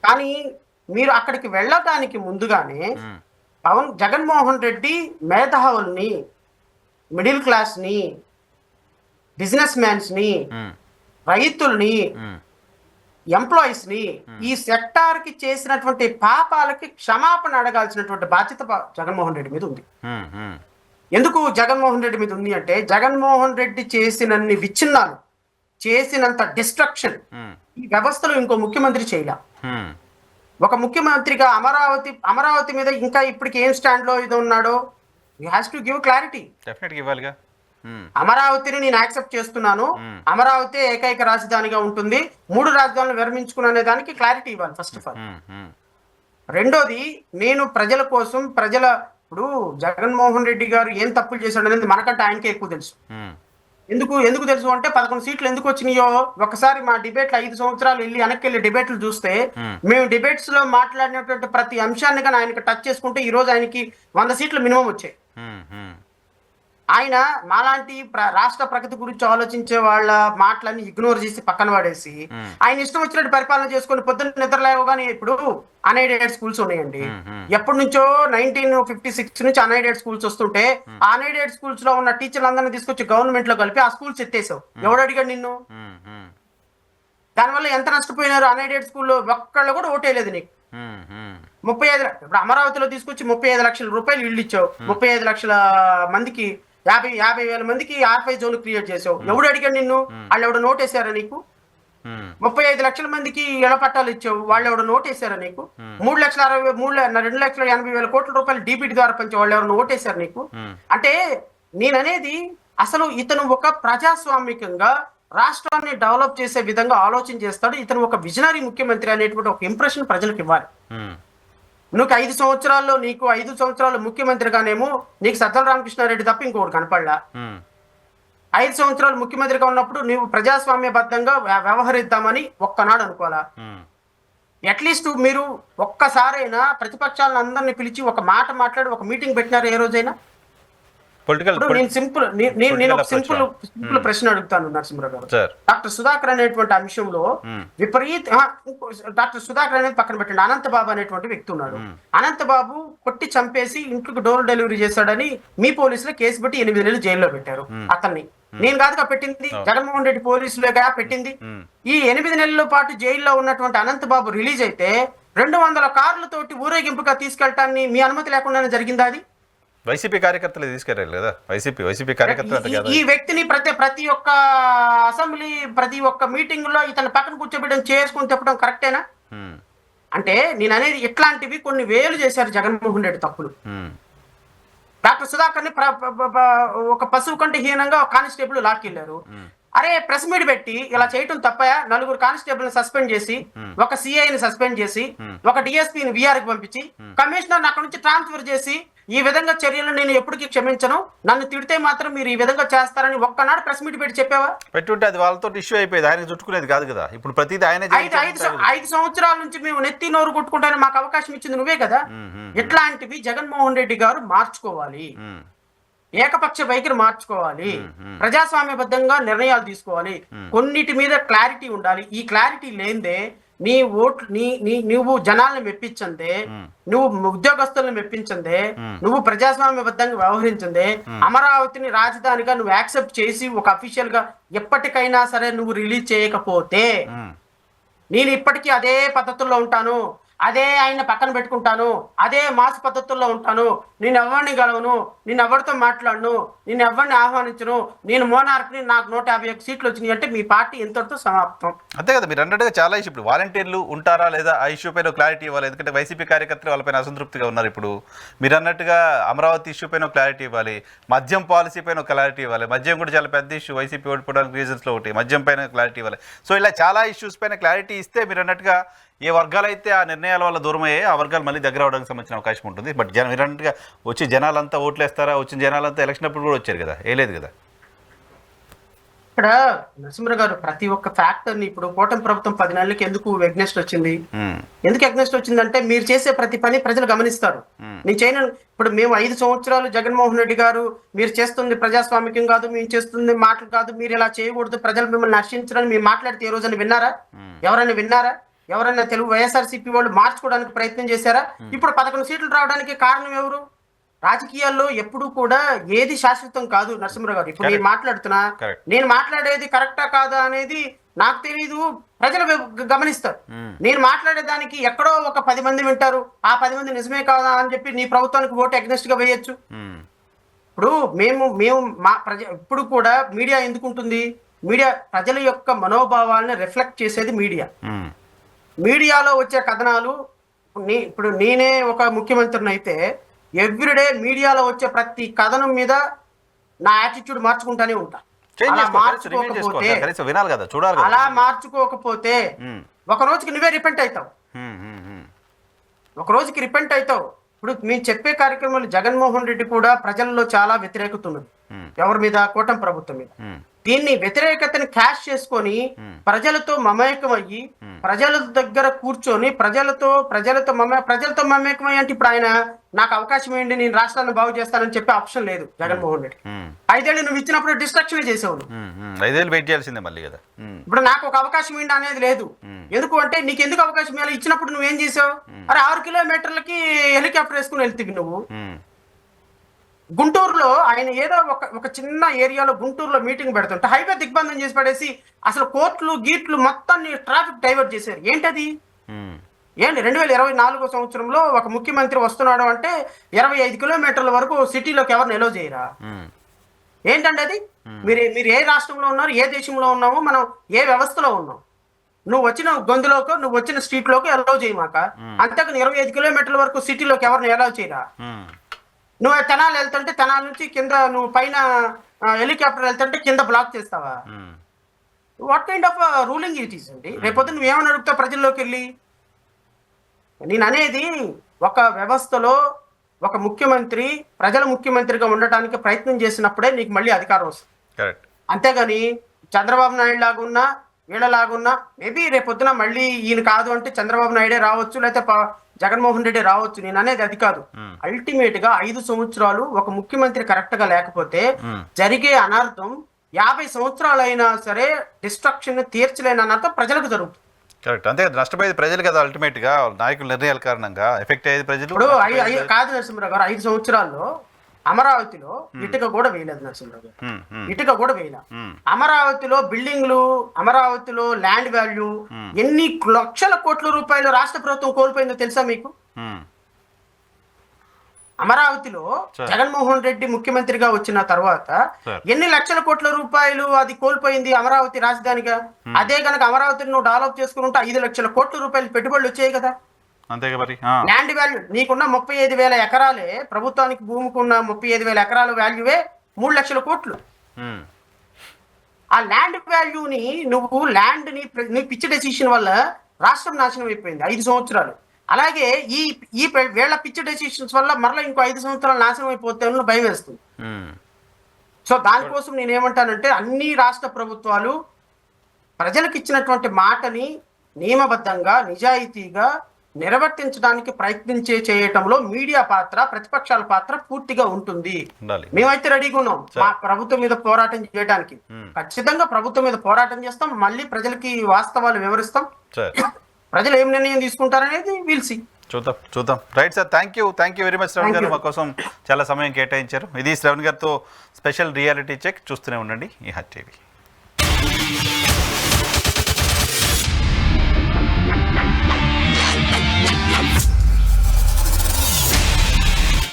కానీ మీరు అక్కడికి వెళ్ళటానికి ముందుగానే హ్మ్. జగన్మోహన్ రెడ్డి మేధావుల్ని, మిడిల్ క్లాస్‌ని, బిజినెస్ మ్యాన్స్‌ని, హ్మ్. రైతుల్ని, హ్మ్. ఎంప్లాయీస్‌ని హ్మ్. ఈ సెక్టార్‌కి చేసినటువంటి పాపాలకి క్షమాపణ అడగాల్సినటువంటి బాధ్యత జగన్మోహన్ రెడ్డి మీద ఉంది. హ్మ్. హ్మ్. ఎందుకు జగన్మోహన్ రెడ్డి మీద ఉంది అంటే, జగన్మోహన్ రెడ్డి చేసినన్ని విచ్ఛిన్నాలు, చేసినంత డిస్ట్రక్షన్ హ్మ్. ఈ వ్యవస్థలో ఇంకో ముఖ్యమంత్రి చేయలా. హ్మ్. ఒక ముఖ్యమంత్రిగా అమరావతి మీద ఇంకా ఇప్పటికి ఏం స్టాండ్‌లో ఇది ఉన్నాడో he has to give clarity. డెఫినెట్‌గా ఇవ్వాలిగా. హ్మ్. అమరావతిని నేను యాక్సెప్ట్ చేస్తున్నాను. హ్మ్. అమరావతి ఏకైక రాజధానిగా ఉంటుంది. 3 రాజధానులు విరమించుకునే దానికి క్లారిటీ ఇవ్వాలి ఫస్ట్ ఆఫ్ ఆల్. హ్మ్. హ్మ్. రెండోది, నేను ప్రజల కోసం ఇప్పుడు జగన్మోహన్ రెడ్డి గారు ఏం తప్పులు చేశాడనేది మనకంటే ఆయనకే ఎక్కువ తెలుసు. హ్మ్. ఎందుకు తెలుసు అంటే 11 సీట్లు ఎందుకు వచ్చినాయో ఒకసారి మా డిబేట్లు 5 సంవత్సరాలు వెనక్కి వెళ్ళి చూస్తే హ్మ్. మేము డిబేట్స్ లో మాట్లాడినటువంటి ప్రతి అంశాన్ని కానీ ఆయనకి టచ్ చేసుకుంటే ఈ రోజు ఆయనకి 100 సీట్లు మినిమం వచ్చాయి. హ్మ్. హ్మ్. ఆయన మాలాంటి రాష్ట్ర ప్రగతి గురించి ఆలోచించే వాళ్ళ మాటలన్నీ ఇగ్నోర్ చేసి పక్కన పడేసి హ్మ్. ఆయన ఇష్టం వచ్చినట్టు పరిపాలన చేసుకొని పొద్దున్న నిద్ర లేవగానే ఇప్పుడు అన్ఎయిడెడ్ స్కూల్స్ ఉన్నాయండి. హ్మ్. హ్మ్. ఎప్పటి నుంచో 1956 నుంచి అన్ఎయిడెడ్ స్కూల్స్ వస్తుంటే హ్మ్. ఆ అన్ఎయిడెడ్ స్కూల్స్ లో ఉన్న టీచర్లు అందరినీ తీసుకొచ్చి గవర్నమెంట్ లో కలిపి ఆ స్కూల్స్ ఎత్తేసావు. హ్మ్. ఎవడు అడిగాడు నిన్ను? హ్మ్. హ్మ్. దానివల్ల ఎంత నష్టపోయినారు? అన్ఎయిడెడ్ స్కూల్లో ఒక్కళ్ళు కూడా ఓటేయలేదు నీకు. హ్మ్. హ్మ్. 35 ఇప్పుడు అమరావతిలో తీసుకొచ్చి 35 లక్షల రూపాయలు ఇల్లు ఇచ్చావు. హ్మ్. 35 లక్షల మందికి 50 వేల మందికి ఆర్ఫై జోన్ క్రియేట్ చేసావు. హ్మ్. ఎవడు అడిగాడు నిన్ను? హ్మ్. వాళ్ళు ఎవడ నోటేశారా నీకు? హ్మ్. 35 లక్షల మందికి ఇళ్ల పట్టాలు ఇచ్చావు. వాళ్ళు ఎవడ నోటేశారా నీకు? హ్మ్. 2,80,000 కోట్ల రూపాయలు డీబీటీ ద్వారా పంచే వాళ్ళు ఎవరైనా ఓటేశారు నీకు? హ్మ్. అంటే నేననేది అసలు ఇతను ఒక ప్రజాస్వామికంగా రాష్ట్రాన్ని డెవలప్ చేసే విధంగా ఆలోచన చేస్తాడు. ఇతను ఒక విజనరీ ముఖ్యమంత్రి అనేటువంటి ఒక ఇంప్రెషన్ ప్రజలకు ఇవ్వాలి. హ్మ్. నీకు 5 సంవత్సరాలు ముఖ్యమంత్రిగానేమో నీకు సజ్జల రామకృష్ణారెడ్డి తప్ప ఇంకొకటి కనపడలా. హ్మ్. 5 సంవత్సరాలు ముఖ్యమంత్రిగా ఉన్నప్పుడు నువ్వు ప్రజాస్వామ్యబద్ధంగా వ్యవహరిద్దామని ఒక్కనాడు అనుకోవాలా. హ్మ్. అట్లీస్ట్ మీరు ఒక్కసారైనా ప్రతిపక్షాలను అందరినీ పిలిచి ఒక మాట మాట్లాడి ఒక మీటింగ్ పెట్టినారు ఏ రోజైనా? పొలిటికల్ ఇప్పుడు పొలి నేను పొలిటికల్ ఒక అప్రోచ్ రా. సింపుల్ హ్మ్. ప్రశ్న అడుగుతాను నరసింహరావు గారు. సార్. డాక్టర్ సుధాకర్ అనేటువంటి అంశంలో హ్మ్. విపరీత ఆ, డాక్టర్ సుధాకర్ అనేది పక్కన పెట్టండి. అనంతబాబు అనేటువంటి వ్యక్తి ఉన్నాడు. హ్మ్. అనంతబాబు కొట్టి చంపేసి ఇంటికి డోర్ డెలివరీ చేశాడని మీ పోలీసులు కేసు పెట్టి 8 నెలలు జైల్లో పెట్టారు హ్మ్. అతన్ని. హ్మ్. నేను కాదుగా పెట్టింది, అవును. జగన్మోహన్ రెడ్డి పోలీసులేగా పెట్టింది. హ్మ్. ఈ 8 నెలల పాటు జైల్లో ఉన్నటువంటి అనంతబాబు రిలీజ్ అయితే 200 కార్లతోటి ఊరేగింపుగా తీసుకెళ్ళటాన్ని మీ అనుమతి లేకుండానే జరిగిందా అది? వైసీపీ కార్యకర్తలు తీసుకెళ్ళారు కదా, వైసీపీ ఈ కార్యకర్తలు అంత ఈ కదా. ఈ వ్యక్తిని ప్రతి ఒక్క అసెంబ్లీ, ప్రతి ఒక్క మీటింగ్ లో ఇతను పక్కన కూర్చోబెట్టడం చేసుకొని చెప్పడం కరెక్టేనా? హ్మ్. అంటే నేను అనేది ఇట్లాంటివి కొన్ని వేలు చేశారు జగన్మోహన్ రెడ్డి తప్పులు. హ్మ్. డాక్టర్ సుధాకర్ ని ఒక పశువు కంటే హీనంగా ఒక కానిస్టేబుల్ లాక్కెళ్లారు. హ్మ్. అరే ప్రెస్ మీట్ పెట్టి ఇలా చేయటం తప్పయా? నలుగురు కానిస్టేబుల్ సస్పెండ్ చేసి, హ్మ్. ఒక సిఐని సస్పెండ్ చేసి, హ్మ్. ఒక డిఎస్పీని విఆర్కి పంపించి, హ్మ్. కమిషనర్ అక్కడ నుంచి ట్రాన్స్ఫర్ చేసి, ఈ విధంగా చర్యలు నేను ఎప్పటికీ క్షమించను, నన్ను తిడితే మాత్రం మీరు ఈ విధంగా చేస్తారని ఒక్కనాడు ప్రెస్ మీట్ పెట్టి చెప్పావా? పెట్టుంటే అది వాళ్ళతో ఇష్యూ అయిపోయేది, ఆయన చుట్టుకునేది కాదు కదా. ఇప్పుడు ప్రతిదీ ఆయనే ఐదు ఐదు చేయించుకుంటే సం- 5 సంవత్సరాల నుంచి మేము నెత్తి నోరు కొట్టుకుంటానికి మాకు అవకాశం ఇచ్చింది నువ్వే కదా. హ్మ్. హ్మ్. హ్మ్. ఇట్లాంటివి జగన్మోహన్ రెడ్డి గారు మార్చుకోవాలి. హ్మ్. ఏకపక్ష వైఖరి మార్చుకోవాలి. హ్మ్. హ్మ్. ప్రజాస్వామ్యబద్ధంగా నిర్ణయాలు తీసుకోవాలి. హ్మ్. కొన్నిటి మీద క్లారిటీ ఉండాలి. ఈ క్లారిటీ లేనిదే నీ ఓట్లు నీ నీ నువ్వు జనాల్ని మెప్పించందే, హ్మ్. నువ్వు ఉద్యోగస్తులను మెప్పించందే, హ్మ్. నువ్వు ప్రజాస్వామ్యబద్ధంగా వ్యవహరించందే, హ్మ్. అమరావతిని రాజధానిగా నువ్వు యాక్సెప్ట్ చేసి ఒక అఫీషియల్ గా ఎప్పటికైనా సరే నువ్వు రిలీజ్ చేయకపోతే హ్మ్. నేను ఇప్పటికీ అదే పద్ధతుల్లో ఉంటాను. అదే ఆయన్ని పక్కన పెట్టుకుంటాను. అదే మాస్ పద్ధతుల్లో ఉంటాను. నేను ఎవరిని గెలవను. నేను ఎవరితో మాట్లాడను. నేను ఎవరిని ఆహ్వానించను. నేను మోనార్క్‌ని, నాకు 151 సీట్లు వచ్చినాయి అంటే మీ పార్టీ ఇంతటితో సమాప్తం. అంతే కదా, మీరు అన్నట్టుగా చాలా ఇష్యూ. ఇప్పుడు వాలంటీర్లు ఉంటారా లేదా ఆ ఇష్యూ పైన క్లారిటీ ఇవ్వాలి. ఎందుకంటే వైసీపీ కార్యకర్తలు వాళ్ళపైన అసంతృప్తిగా ఉన్నారు. ఇప్పుడు మీరు అన్నట్టుగా అమరావతి ఇష్యూ పైన క్లారిటీ ఇవ్వాలి, మద్యం పాలసీ పైన క్లారిటీ ఇవ్వాలి. మద్యం కూడా చాలా పెద్ద ఇష్యూ, వైసీపీ ఓడిపోవడానికి రీజన్స్లో ఒకటి మద్యం పైన క్లారిటీ ఇవ్వాలి. సో ఇలా చాలా ఇష్యూస్ పైన క్లారిటీ ఇస్తే మీరు అన్నట్టుగా ఏ వర్గాలైతే ఆ నిర్ణయాల వల్ల దూరం అయ్యాయి ఆ వర్గాలు మళ్ళీ దగ్గర అవడానికి సంబంధించిన అవకాశం ఉంటుంది. బట్ మీరు అన్నట్టుగా వచ్చి జనాలంతా ఓట్లేస్తారా, వచ్చిన జనాలంతా ఎలక్షన్ అప్పుడు కూడా వచ్చారు కదా, ఏ లేదు కదా. ఇక్కడ నరసింహరావు గారు ప్రతి ఒక్క ఫ్యాక్టర్‌ని ఇప్పుడు కూటమి ప్రభుత్వం 10 నెలలకి ఎందుకు ఎగ్నెస్ట్ వచ్చింది? హ్మ్. ఎందుకు ఎగ్నెస్ట్ వచ్చిందంటే మీరు చేసే ప్రతి పని ప్రజలు గమనిస్తారు. హ్మ్. నేను చేయను. ఇప్పుడు మేము 5 సంవత్సరాలు జగన్మోహన్ రెడ్డి గారు మీరు చేస్తుంది ప్రజాస్వామికం కాదు, మేము చేస్తుంది మాటలు కాదు, మీరు ఇలా చేయకూడదు, ప్రజలు మిమ్మల్ని హర్షించరని మేము మాట్లాడితే ఏ రోజైనా విన్నారా? హ్మ్. ఎవరైనా విన్నారా? ఎవరైనా తెలుగు వైఎస్ఆర్సీపీ వాళ్ళు మార్చుకోవడానికి ప్రయత్నం చేశారా? ఇప్పుడు 11 సీట్లు రావడానికి కారణం ఎవరు? రాజకీయాల్లో ఎప్పుడు కూడా ఏది శాశ్వతం కాదు నరసింహరావు గారు. ఇప్పుడు నేను మాట్లాడుతున్నా, నేను మాట్లాడేది కరెక్టా కాదా అనేది నాకు తెలీదు, ప్రజలు గమనిస్తారు. నేను మాట్లాడేదానికి ఎక్కడో ఒక 10 మంది వింటారు, ఆ 10 మంది నిజమే కాదా అని చెప్పి నీ ప్రభుత్వానికి ఓటు అగ్నెస్ట్ గా వేయొచ్చు. ఇప్పుడు మేము మా ఇప్పుడు కూడా మీడియా ఎందుకు ఉంటుంది? మీడియా ప్రజల యొక్క మనోభావాలను రిఫ్లెక్ట్ చేసేది మీడియా. మీడియాలో వచ్చే కథనాలు, ఇప్పుడు నేనే ఒక ముఖ్యమంత్రిని అయితే ఎవ్రీడే మీడియాలో వచ్చే ప్రతి కథనం మీద నా యాటిట్యూడ్ మార్చుకుంటానే ఉంటా. అలా మార్చుకోకపోతే ఒక రోజుకి నువ్వే రిపెంట్ అవుతావు. ఒక రోజుకి రిపెంట్ అవుతావు. ఇప్పుడు మేము చెప్పే కార్యక్రమాలు జగన్మోహన్ రెడ్డి కూడా ప్రజల్లో చాలా వ్యతిరేకత ఉన్నది. ఎవరి మీద? కూటమి ప్రభుత్వం మీద. దీన్ని వ్యతిరేకతని క్యాష్ చేసుకొని ప్రజలతో మమేకమయ్యి ప్రజల దగ్గర కూర్చొని ప్రజలతో మమేకమయ్యి అంటే ఇప్పుడు ఆయన నాకు అవకాశం ఏంటి, నేను రాష్ట్రాన్ని బాగు చేస్తానని చెప్పే ఆప్షన్ లేదు జగన్మోహన్ రెడ్డి. 5 ఏళ్ళు నువ్వు ఇచ్చినప్పుడు డిస్ట్రక్షన్ చేసేవాడు. 5 ఏళ్ళు వెయిట్ చేయాల్సిందే మళ్ళీ కదా. ఇప్పుడు నాకు ఒక అవకాశం ఏంటి అనేది లేదు. ఎందుకు అంటే నీకు ఎందుకు అవకాశం ఇవ్వాలి? ఇచ్చినప్పుడు నువ్వేం చేసావు? అరే 6 కిలోమీటర్లకి హెలికాప్టర్ వేసుకుని వెళ్తీవి నువ్వు. గుంటూరులో ఆయన ఏదో ఒక చిన్న ఏరియాలో గుంటూరులో మీటింగ్ పెడుతుంటే హైవే దిగ్బంధం చేసి పడేసి అసలు కోర్టులు గీట్లు మొత్తాన్ని ట్రాఫిక్ డైవర్ట్ చేశారు. ఏంటది? ఏంటి 2024 సంవత్సరంలో ఒక ముఖ్యమంత్రి వస్తున్నాడు అంటే 25 కిలోమీటర్ల వరకు సిటీలోకి ఎవరిని ఎలో చేయరా? ఏంటంటే అది? మీరు ఏ రాష్ట్రంలో ఉన్నారు, ఏ దేశంలో ఉన్నామో, మనం ఏ వ్యవస్థలో ఉన్నాం? నువ్వు వచ్చిన గొంతులోకి, నువ్వు వచ్చిన స్ట్రీట్ లోకి ఎలో చేయమాక. అంతేకాని 25 కిలోమీటర్ల వరకు సిటీలోకి ఎవరిని ఎలో చేయరా? నువ్వు తెనాలి వెళ్తుంటే తెనాలి నుంచి కింద నువ్వు పైన హెలికాప్టర్ వెళ్తుంటే కింద బ్లాక్ చేస్తావా? What kind of ruling it is అండి? రేపొద్దు నువ్వేమని అడుగుతావు ప్రజల్లోకి వెళ్ళి? నేను అనేది ఒక వ్యవస్థలో ఒక ముఖ్యమంత్రి ప్రజల ముఖ్యమంత్రిగా ఉండటానికి ప్రయత్నం చేసినప్పుడే నీకు మళ్ళీ అధికారం వస్తుంది. అంతేగాని చంద్రబాబు నాయుడు లాగున్నా వీళ్ళలాగున్నా మేబీ రేపొద్దున మళ్ళీ ఈయన కాదు అంటే చంద్రబాబు నాయుడే రావచ్చు, లేకపోతే జగన్మోహన్ రెడ్డి రావచ్చు. నేను అనేది అది కాదు. అల్టిమేట్ గా 5 సంవత్సరాలు ఒక ముఖ్యమంత్రి కరెక్ట్ గా లేకపోతే జరిగే అనర్థం 50 సంవత్సరాలు అయినా సరే డిస్ట్రక్షన్ తీర్చలేని అనర్థం ప్రజలకు జరుగుతుంది. కరెక్ట్. అంతే నష్టపోయేది ప్రజలు కదా. అల్టిమేట్ గా నాయకుల నిర్ణయాల కారణంగా ఎఫెక్ట్ అయ్యేది ప్రజలు. ఇప్పుడు కాదు నరసింహరావు గారు, 5 సంవత్సరాల్లో అమరావతిలో ఇటుక కూడా వేయలేదు నరసింహరావు గారు. ఇటుక కూడా వేయలేదు. అమరావతిలో బిల్డింగ్లు, అమరావతిలో ల్యాండ్ వాల్యూ ఎన్ని లక్షల కోట్ల రూపాయలు రాష్ట్ర ప్రభుత్వం కోల్పోయిందో తెలుసా మీకు? అమరావతిలో జగన్మోహన్ రెడ్డి ముఖ్యమంత్రిగా వచ్చిన తర్వాత ఎన్ని లక్షల కోట్ల రూపాయలు అది కోల్పోయింది అమరావతి రాజధానిగా. అదే గనక అమరావతిని నువ్వు డెవలప్ చేసుకుని ఉంటే 5 లక్షల కోట్ల రూపాయలు పెట్టుబడులు వచ్చాయి కదా. ల్యాండ్ వాల్యూ నీకున్న 35,000 ఎకరాలే, ప్రభుత్వానికి భూమికి ఉన్న 35,000 ఎకరాల వాల్యూవే 3 లక్షల కోట్లు. ఆ ల్యాండ్ వాల్యూని నీ పిచ్చి డెసిషన్ వల్ల రాష్ట్రం నాశనం అయిపోయింది 5 సంవత్సరాలు. అలాగే ఈ వీళ్ళ పిచ్చి డెసిషన్స్ వల్ల మరలా ఇంకో 5 సంవత్సరాలు నాశనం అయిపోతే భయం వేస్తుంది. సో దానికోసం నేనేమంటానంటే అన్ని రాష్ట్ర ప్రభుత్వాలు ప్రజలకు ఇచ్చినటువంటి మాటని నియమబద్ధంగా నిజాయితీగా నిర్వర్తించడానికి చేయటంలో మీడియా పాత్ర, ప్రతిపక్షాల పాత్ర పూర్తిగా ఉంటుంది. మేమైతే రెడీగా ఉన్నాం మా ప్రభుత్వం మీద పోరాటం చేయడానికి. ఖచ్చితంగా ప్రభుత్వం మీద పోరాటం చేస్తాం. మళ్ళీ ప్రజలకి వాస్తవాలు వివరిస్తాం. ప్రజలు ఏం నిర్ణయం తీసుకుంటారనేది వీల్సి చూద్దాం. Right sir, thank you very much Shravan గారు. మా కోసం చాలా సమయం కేటాయించారు. ఇది శ్రవణ్ గారితో స్పెషల్ రియాలిటీ చెక్. చూస్తూనే ఉండండి ఈ హాట్ టీవీ.